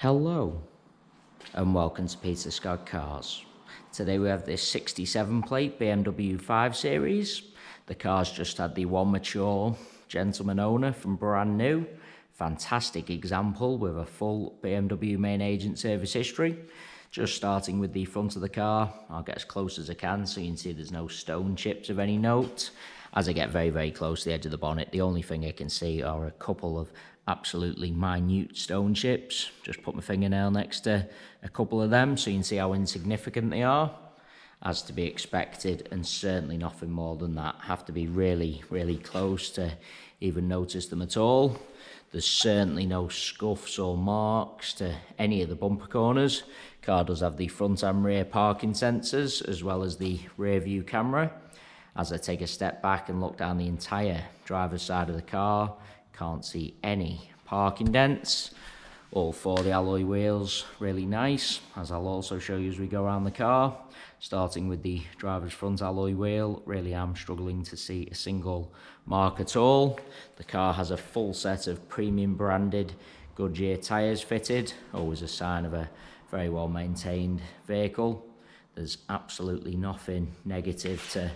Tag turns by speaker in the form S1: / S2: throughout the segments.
S1: Hello and welcome to Peter Scott Cars. Today we have this 67 plate BMW 5 Series. The car's just had the one mature gentleman owner from brand new. Fantastic example with a full BMW main agent service history. Just starting with the front of the car, I'll get as close as I can so you can see there's no stone chips of any note. As I get very close to the edge of the bonnet, the only thing I can see are a couple of absolutely minute stone chips. Just put my fingernail next to a couple of them so you can see how insignificant they are. As to be expected, and certainly nothing more than that. Have to be really close to even notice them at all. There's certainly no scuffs or marks to any of the bumper corners. Car does have the front and rear parking sensors as well as the rear view camera. As I take a step back and look down the entire driver's side of the car, can't see any parking dents. All four of the alloy wheels, really nice, as I'll also show you as we go around the car. Starting with the driver's front alloy wheel, really am struggling to see a single mark at all. The car has a full set of premium branded Goodyear tyres fitted, always a sign of a very well maintained vehicle. There's absolutely nothing negative to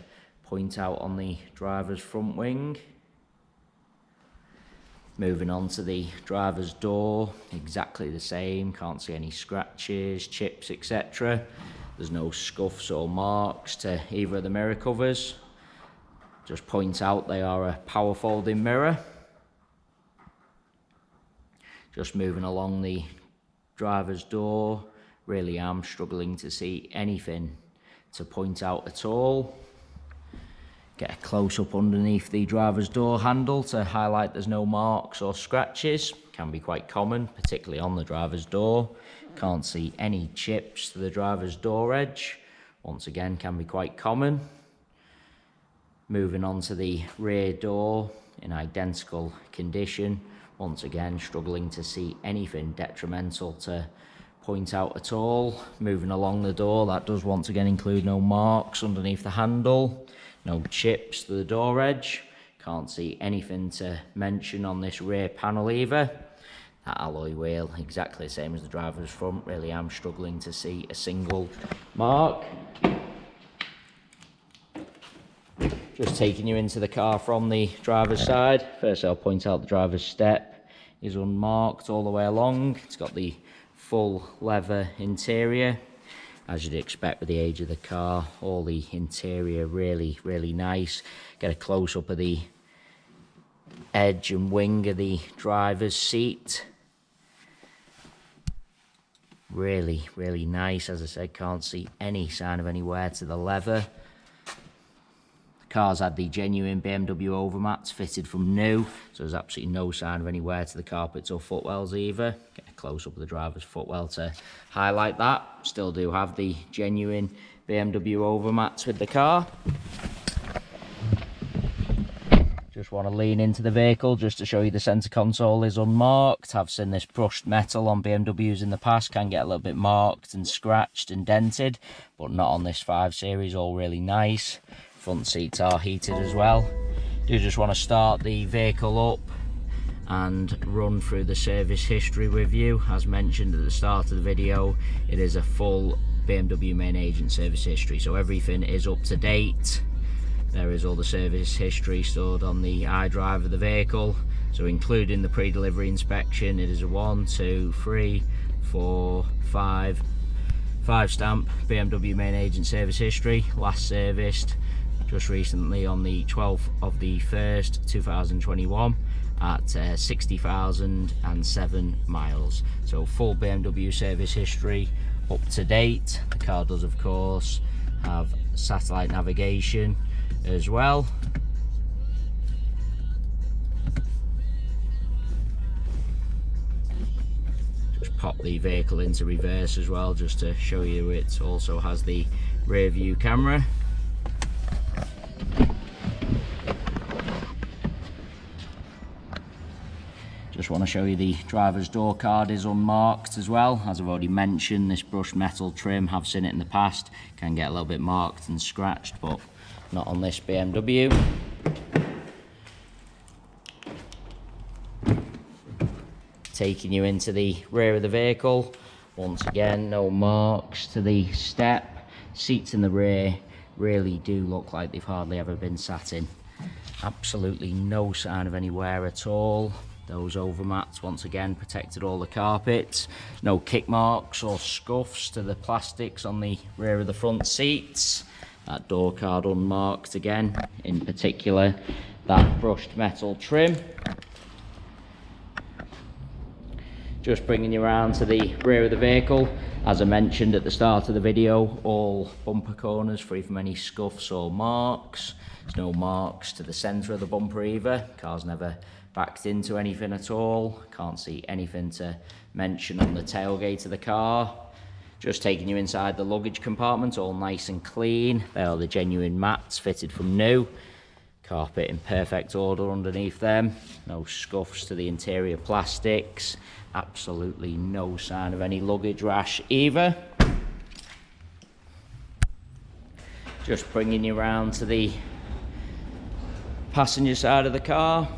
S1: point out on the driver's front wing. Moving on to the driver's door, exactly the same, can't see any scratches, chips, etc. There's no scuffs or marks to either of the mirror covers. Just point out they are a power folding mirror. Just moving along the driver's door, really am struggling to see anything to point out at all. Get a close up underneath the driver's door handle to highlight there's no marks or scratches. Can be quite common, particularly on the driver's door. Can't see any chips to the driver's door edge. Once again, can be quite common. Moving on to the rear door in identical condition. Once again, struggling to see anything detrimental to point out at all. Moving along the door, that does once again include no marks underneath the handle. No chips to the door edge. Can't see anything to mention on this rear panel either. That alloy wheel, exactly the same as the driver's front. Really am struggling to see a single mark. Just taking you into the car from the driver's side. First I'll point out the driver's step is unmarked all the way along. It's got the full leather interior. As you'd expect with the age of the car, all the interior really nice. Get a close-up of the edge and wing of the driver's seat. Really nice. As I said, can't see any sign of any wear to the leather. The car's had the genuine BMW overmats fitted from new, so there's absolutely no sign of any wear to the carpets or footwells either. Get a close-up of the driver's footwell to highlight that. Still do have the genuine BMW overmats with the car. Just want to lean into the vehicle just to show you the centre console is unmarked. I've seen this brushed metal on BMWs in the past, can get a little bit marked and scratched and dented, but not on this 5 Series, all really nice. Front seats are heated as well. Do just want to start the vehicle up and run through the service history with you. As mentioned at the start of the video, it is a full BMW main agent service history, so everything is up to date. There is all the service history stored on the iDrive of the vehicle, so including the pre-delivery inspection, it is a 1, 2, 3, 4, 5 stamp BMW main agent service history. Last serviced just recently on the 12th of the 1st 2021 at 60,007 miles. So full BMW service history, up to date. The car does of course have satellite navigation as well. Just pop the vehicle into reverse as well just to show you it also has the rear view camera. Just want to show you the driver's door card is unmarked as well. As I've already mentioned, this brushed metal trim, have seen it in the past, can get a little bit marked and scratched, but not on this BMW. taking you into the rear of the vehicle. Once again, no marks to the step. Seats in the rear really do look like they've hardly ever been sat in. Absolutely no sign of any wear at all. Those overmats once again protected all the carpets. No kick marks or scuffs to the plastics on the rear of the front seats. That door card unmarked again, in particular that brushed metal trim. Just bringing you around to the rear of the vehicle. As I mentioned at the start of the video, all bumper corners free from any scuffs or marks. There's no marks to the centre of the bumper either. Car's never backed into anything at all. Can't see anything to mention on the tailgate of the car. Just taking you inside the luggage compartment, all nice and clean. They are the genuine mats fitted from new. Carpet in perfect order underneath them. No scuffs to the interior plastics. Absolutely no sign of any luggage rash either. Just bringing you around to the passenger side of the car.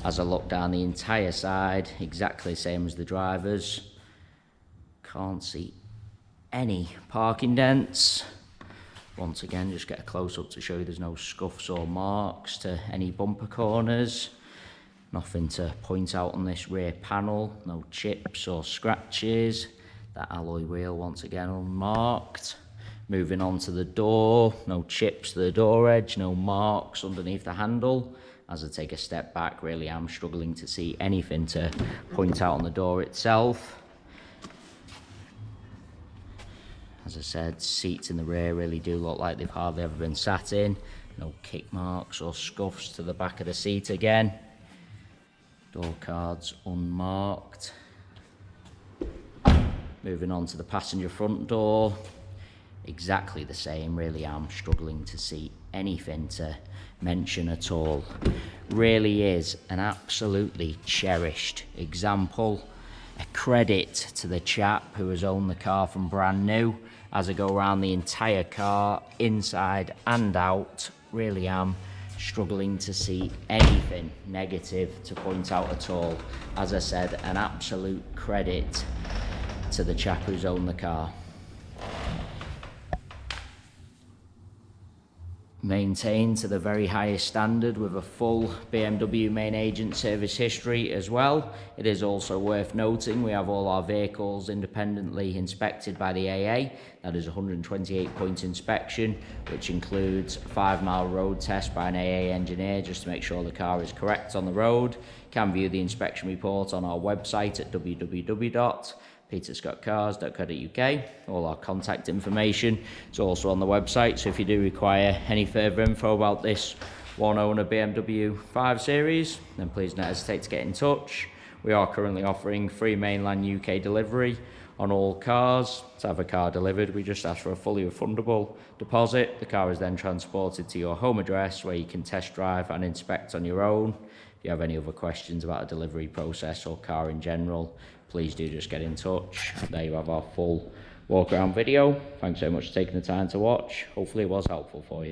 S1: As I look down the entire side, exactly the same as the driver's. Can't see any parking dents. Once again, just get a close-up to show you there's no scuffs or marks to any bumper corners. Nothing to point out on this rear panel. No chips or scratches. That alloy wheel once again unmarked. Moving on to the door. No chips to the door edge. No marks underneath the handle. As I take a step back, really am struggling to see anything to point out on the door itself. As I said, seats in the rear really do look like they've hardly ever been sat in. No kick marks or scuffs to the back of the seat again. Door cards unmarked. Moving on to the passenger front door. Exactly the same, really am struggling to see anything to mention at all. Really is an absolutely cherished example. A credit to the chap who has owned the car from brand new. As I go around the entire car, inside and out, really am struggling to see anything negative to point out at all. As I said, an absolute credit to the chap who's owned the car. Maintained to the very highest standard with a full BMW main agent service history as well. It is also worth noting we have all our vehicles independently inspected by the AA. That is a 128-point inspection, which includes a 5-mile road test by an AA engineer just to make sure the car is correct on the road. You can view the inspection report on our website at www.peterscottcars.co.uk. All our contact information is also on the website, so if you do require any further info about this one owner BMW 5 Series, then please don't hesitate to get in touch. We are currently offering free mainland UK delivery on all cars. To have a car delivered, we just ask for a fully refundable deposit. The car is then transported to your home address where you can test drive and inspect on your own. If you have any other questions about a delivery process or car in general, please do just get in touch. There you have our full walk around video. Thanks so much for taking the time to watch. Hopefully it was helpful for you.